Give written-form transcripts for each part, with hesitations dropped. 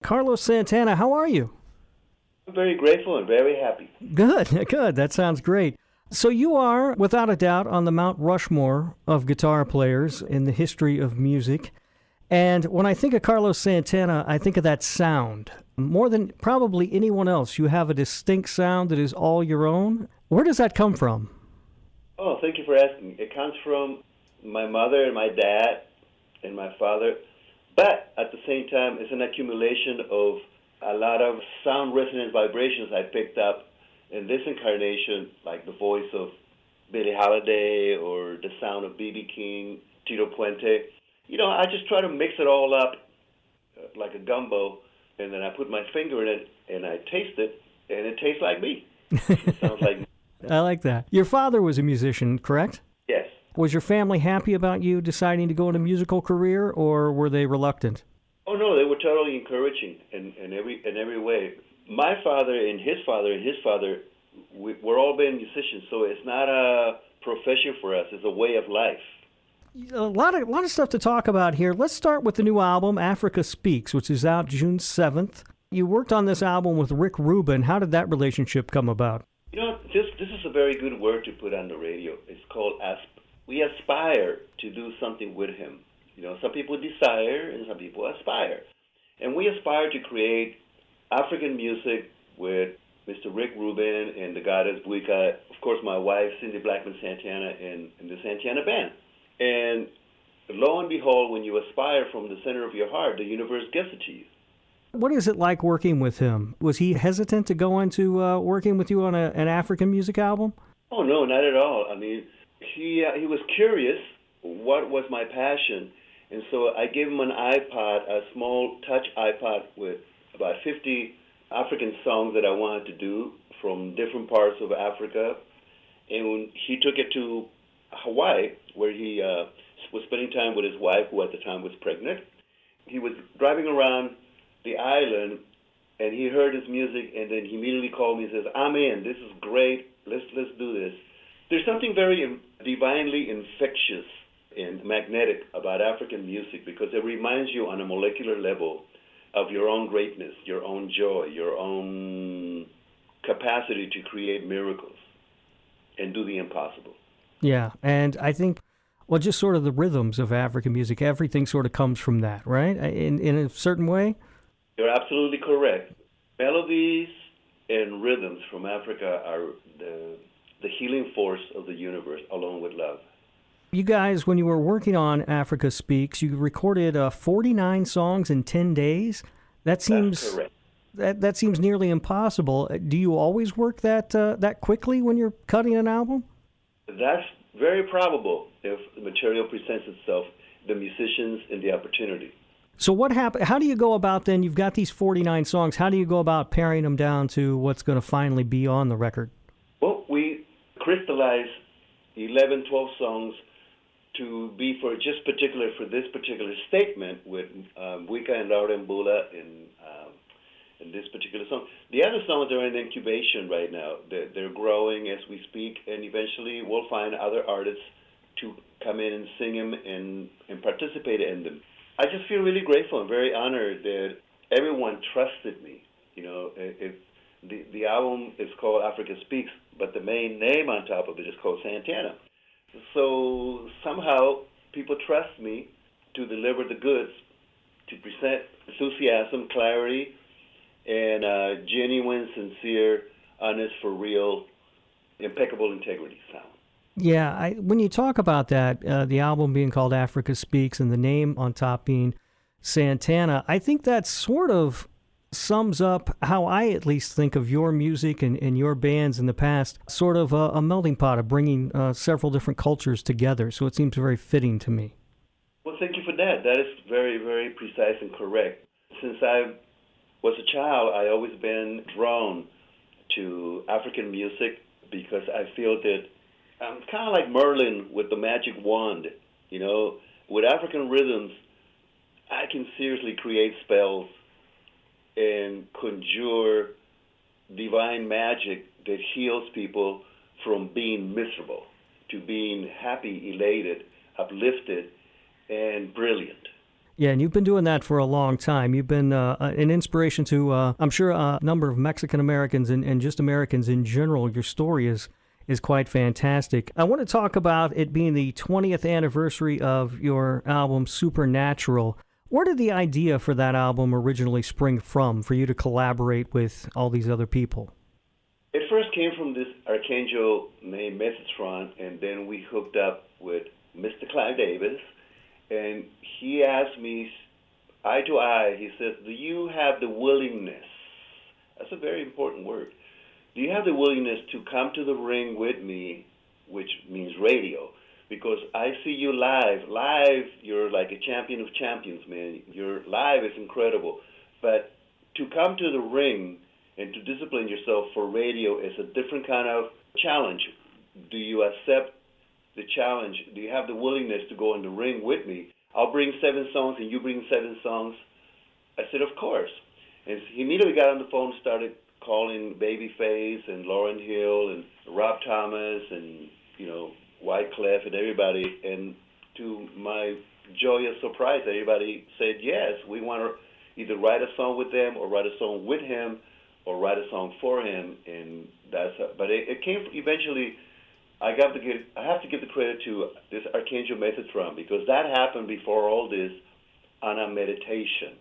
Carlos Santana, how are you? I'm very grateful and very happy. Good, good. That sounds great. So you are, without a doubt, on the Mount Rushmore of guitar players in the history of music. And when I think of Carlos Santana, I think of that sound. More than probably anyone else, you have a distinct sound that is all your own. Where does that come from? Oh, thank you for asking. It comes from my mother and my dad and my father, but at the same time, it's an accumulation of a lot of sound resonance vibrations I picked up in this incarnation, like the voice of Billie Holiday or the sound of B.B. King, Tito Puente. I just try to mix it all up like a gumbo, and then I put my finger in it and I taste it, and it tastes like me. It sounds like me. I like that. Your father was a musician, correct? Yes. Was your family happy about you deciding to go into a musical career, or were they reluctant? Oh no, they were totally encouraging in every way. My father and his father and his father, we're all been musicians, so it's not a profession for us; it's a way of life. A lot of stuff to talk about here. Let's start with the new album, Africa Speaks, which is out June 7th. You worked on this album with Rick Rubin. How did that relationship come about? This is a very good word to put on the radio. It's called we aspire to do something with him. Some people desire and some people aspire. And we aspire to create African music with Mr. Rick Rubin and the goddess Buika, of course my wife, Cindy Blackman Santana, and the Santana Band. And lo and behold, when you aspire from the center of your heart, the universe gives it to you. What is it like working with him? Was he hesitant to go into working with you on an African music album? Oh, no, not at all. I mean, he was curious what was my passion. And so I gave him an iPod, a small touch iPod with about 50 African songs that I wanted to do from different parts of Africa. And when he took it to Hawaii, where he was spending time with his wife, who at the time was pregnant. He was driving around the island, and he heard his music, and then he immediately called me and says, "I'm in. This is great. Let's do this." There's something very divinely infectious and magnetic about African music because it reminds you on a molecular level of your own greatness, your own joy, your own capacity to create miracles and do the impossible. Yeah, and I think, well, just sort of the rhythms of African music, everything sort of comes from that, right? In a certain way? You're absolutely correct. Melodies and rhythms from Africa are the healing force of the universe, along with love. You guys, when you were working on Africa Speaks, you recorded 49 songs in 10 days. That seems That's correct. that seems nearly impossible. Do you always work that quickly when you're cutting an album? That's very probable if the material presents itself, the musicians, and the opportunity. So what happened? How do you go about then? You've got these 49 songs. How do you go about paring them down to what's going to finally be on the record? Well, we crystallize 11, 12 songs to be for this particular statement with Buika and Laura Mbula in this particular song. The other songs are in incubation right now. They're growing as we speak, and eventually we'll find other artists to come in and sing them and participate in them. I just feel really grateful and very honored that everyone trusted me. The album is called Africa Speaks, but the main name on top of it is called Santana. So somehow people trust me to deliver the goods, to present enthusiasm, clarity, and genuine, sincere, honest, for real, impeccable integrity sound. Yeah, when you talk about that, the album being called Africa Speaks and the name on top being Santana, I think that sort of sums up how I at least think of your music and your bands in the past, sort of a melting pot of bringing several different cultures together. So it seems very fitting to me. Well, thank you for that. That is very, very precise and correct. Since I was a child, I always been drawn to African music because I feel that I'm kind of like Merlin with the magic wand. With African rhythms, I can seriously create spells and conjure divine magic that heals people from being miserable to being happy, elated, uplifted, and brilliant. Yeah, and you've been doing that for a long time. You've been an inspiration to, I'm sure, a number of Mexican Americans and just Americans in general. Your story is quite fantastic. I want to talk about it being the 20th anniversary of your album Supernatural. Where did the idea for that album originally spring from, for you to collaborate with all these other people? It first came from this archangel named Metatron, and then we hooked up with Mr. Clive Davis, and he asked me, eye to eye, he says, do you have the willingness? That's a very important word. Do you have the willingness to come to the ring with me, which means radio? Because I see you live. Live, you're like a champion of champions, man. Your live is incredible. But to come to the ring and to discipline yourself for radio is a different kind of challenge. Do you accept the challenge? Do you have the willingness to go in the ring with me? I'll bring 7 songs and you bring 7 songs. I said, of course. And he immediately got on the phone, started calling Babyface and Lauryn Hill and Rob Thomas and, Wyclef and everybody. And to my joyous surprise, everybody said, yes, we want to either write a song with them or write a song with him or write a song for him. And but it came eventually. I have to give the credit to this Archangel Metatron, because that happened before all this on a meditation.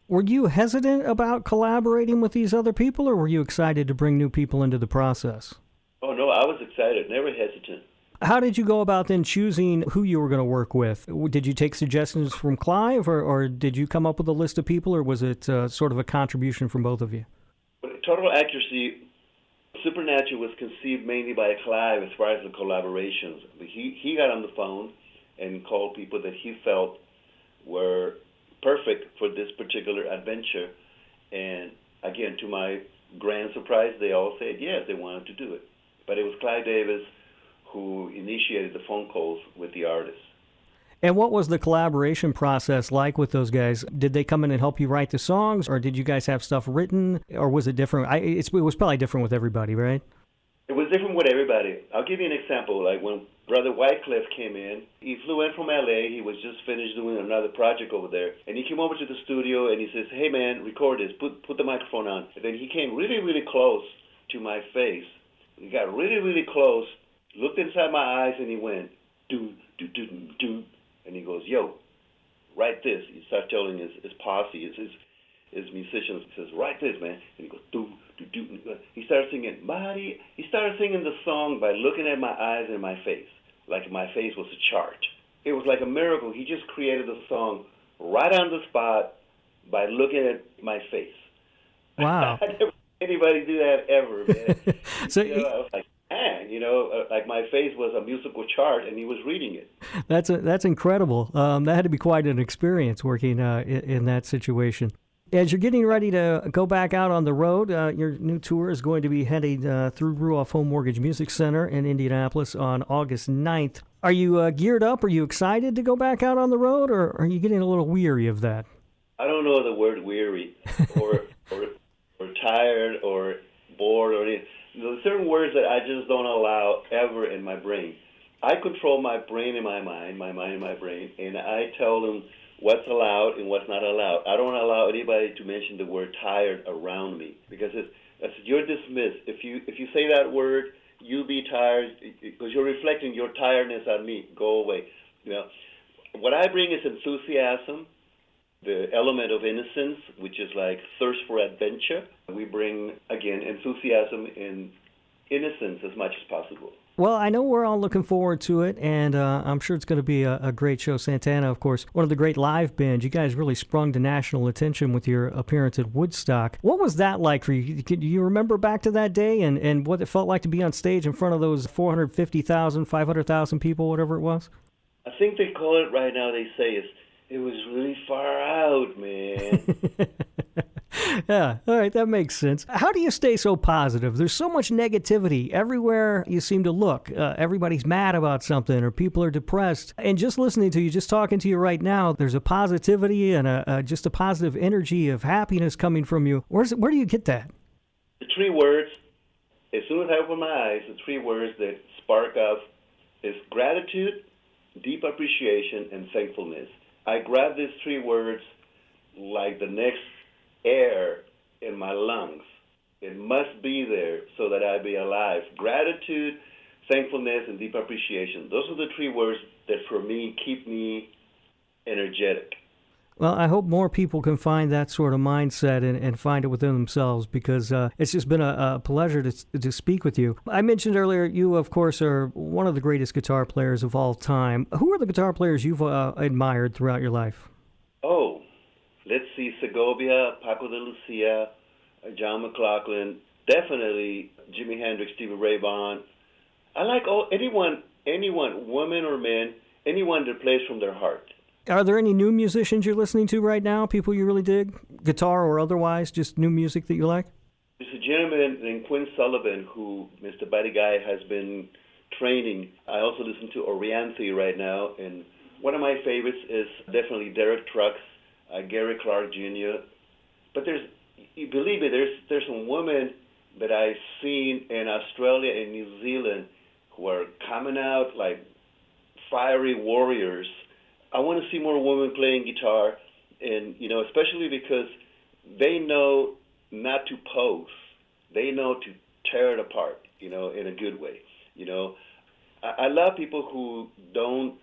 Were you hesitant about collaborating with these other people, or were you excited to bring new people into the process? Oh, no, I was excited, never hesitant. How did you go about then choosing who you were going to work with? Did you take suggestions from Clive, or did you come up with a list of people, or was it sort of a contribution from both of you? With total accuracy, Supernatural was conceived mainly by Clive as far as the collaborations. He got on the phone and called people that he felt were perfect for this particular adventure. And again, to my grand surprise, they all said yes, they wanted to do it. But it was Clive Davis who initiated the phone calls with the artists. And what was the collaboration process like with those guys? Did they come in and help you write the songs, or did you guys have stuff written, or was it different? It was probably different with everybody, right? It was different with everybody. I'll give you an example. Like when Brother Wyclef came in, he flew in from L.A. He was just finished doing another project over there. And he came over to the studio and he says, hey, man, record this. Put the microphone on. And then he came really, really close to my face. He got really, really close, looked inside my eyes, and he went, do, do, do, do, do. And he goes, yo, write this. He starts telling his posse, his musicians, he says, write this, man. And he goes, do, do, do. He started singing, Marty. He started singing the song by looking at my eyes and my face, like my face was a chart. It was like a miracle. He just created the song right on the spot by looking at my face. Wow. I never seen anybody do that ever, man. So I was like, man, like my face was a musical chart, and he was reading it. That's incredible. That had to be quite an experience working in that situation. As you're getting ready to go back out on the road, your new tour is going to be heading through Ruoff Home Mortgage Music Center in Indianapolis on August 9th. Are you geared up? Are you excited to go back out on the road, or are you getting a little weary of that? I don't know the word weary or tired or bored or anything. There's certain words that I just don't allow ever in my brain. I control my brain and my mind and my brain, and I tell them what's allowed and what's not allowed. I don't allow anybody to mention the word tired around me, because you're dismissed. If you say that word, you be tired, because you're reflecting your tiredness on me. Go away. What I bring is enthusiasm, the element of innocence, which is like thirst for adventure. We bring, again, enthusiasm and innocence as much as possible. Well, I know we're all looking forward to it, and I'm sure it's going to be a great show. Santana, of course, one of the great live bands. You guys really sprung to national attention with your appearance at Woodstock. What was that like for you? Do you remember back to that day and what it felt like to be on stage in front of those 450,000, 500,000 people, whatever it was? I think they call it right now, they say it was really far out, man. Yeah, all right, that makes sense. How do you stay so positive? There's so much negativity everywhere you seem to look. Everybody's mad about something, or people are depressed. And just listening to you, just talking to you right now, there's a positivity and just a positive energy of happiness coming from you. Where do you get that? The 3 words, as soon as I open my eyes, the 3 words that spark up is gratitude, deep appreciation, and thankfulness. I grab these three words like the next air in my lungs. It must be there so that I be alive. Gratitude, thankfulness, and deep appreciation. Those are the three words that, for me, keep me energetic. Well, I hope more people can find that sort of mindset and find it within themselves, because it's just been a pleasure to speak with you. I mentioned earlier, you, of course, are one of the greatest guitar players of all time. Who are the guitar players you've admired throughout your life? Oh, let's see, Segovia, Paco de Lucia, John McLaughlin, definitely Jimi Hendrix, Stevie Ray Vaughan. I like anyone, women or men, anyone that plays from their heart. Are there any new musicians you're listening to right now, people you really dig, guitar or otherwise, just new music that you like? There's a gentleman named Quinn Sullivan who Mr. Buddy Guy has been training. I also listen to Orianthi right now, and one of my favorites is definitely Derek Trucks, Gary Clark Jr. But believe me, there's some women that I've seen in Australia and New Zealand who are coming out like fiery warriors. I want to see more women playing guitar, and especially because they know not to pose. They know to tear it apart, in a good way. I love people who don't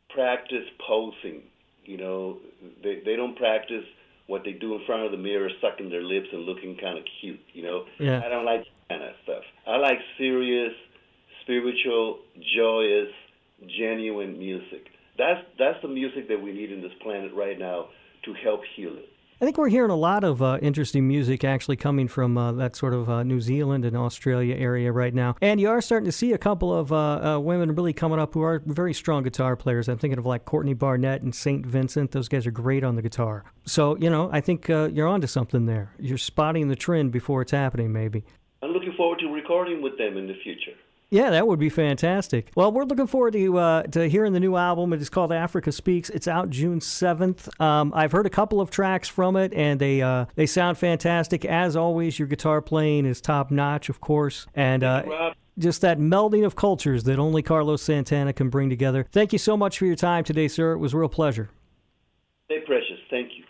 practice posing. They don't practice what they do in front of the mirror, sucking their lips and looking kind of cute. Yeah. I don't like that kind of stuff. I like serious, spiritual, joyous, genuine music. That's the music that we need in this planet right now to help heal it. I think we're hearing a lot of interesting music actually coming from that sort of New Zealand and Australia area right now. And you are starting to see a couple of women really coming up who are very strong guitar players. I'm thinking of like Courtney Barnett and St. Vincent. Those guys are great on the guitar. So, I think you're onto something there. You're spotting the trend before it's happening, maybe. I'm looking forward to recording with them in the future. Yeah, that would be fantastic. Well, we're looking forward to hearing the new album. It is called Africa Speaks. It's out June 7th. I've heard a couple of tracks from it, and they sound fantastic. As always, your guitar playing is top-notch, of course. And just that melding of cultures that only Carlos Santana can bring together. Thank you so much for your time today, sir. It was a real pleasure. Stay precious. Thank you.